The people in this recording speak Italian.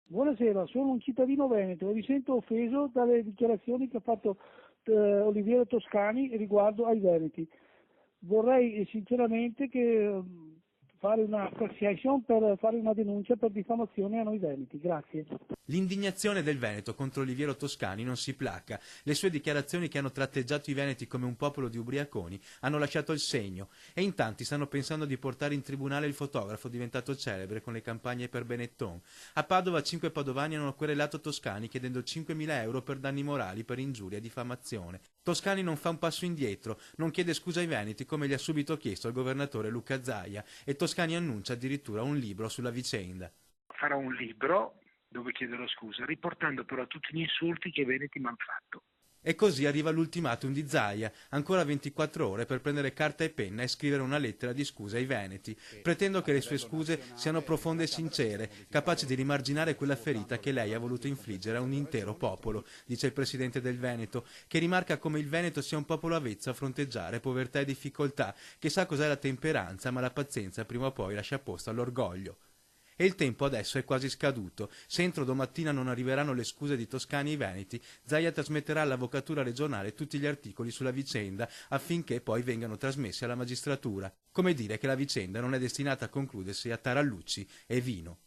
Buonasera, sono un cittadino veneto e mi sento offeso dalle dichiarazioni che ha fatto Oliviero Toscani riguardo ai veneti. Vorrei sinceramente fare una association per fare una denuncia per diffamazione a noi veneti. Grazie. L'indignazione del Veneto contro Oliviero Toscani non si placa. Le sue dichiarazioni, che hanno tratteggiato i veneti come un popolo di ubriaconi, hanno lasciato il segno, e in tanti stanno pensando di portare in tribunale il fotografo diventato celebre con le campagne per Benetton. A Padova 5 padovani hanno querelato Toscani chiedendo 5.000 euro per danni morali per ingiuria e diffamazione. Toscani non fa un passo indietro, non chiede scusa ai veneti come gli ha subito chiesto il governatore Luca Zaia, e Toscani annuncia addirittura un libro sulla vicenda. Farò un libro dove chiederò scusa, riportando però tutti gli insulti che i veneti mi hanno fatto. E così arriva l'ultimatum di Zaia, ancora 24 ore per prendere carta e penna e scrivere una lettera di scusa ai veneti. Pretendo che le sue scuse siano profonde e sincere, capaci di rimarginare quella ferita che lei ha voluto infliggere a un intero popolo, dice il presidente del Veneto, che rimarca come il Veneto sia un popolo avvezzo a fronteggiare povertà e difficoltà, che sa cos'è la temperanza, ma la pazienza prima o poi lascia posto all'orgoglio. E il tempo adesso è quasi scaduto. Se entro domattina non arriveranno le scuse di Toscani ai veneti, Zaia trasmetterà all'Avvocatura regionale tutti gli articoli sulla vicenda affinché poi vengano trasmessi alla magistratura. Come dire che la vicenda non è destinata a concludersi a tarallucci e vino.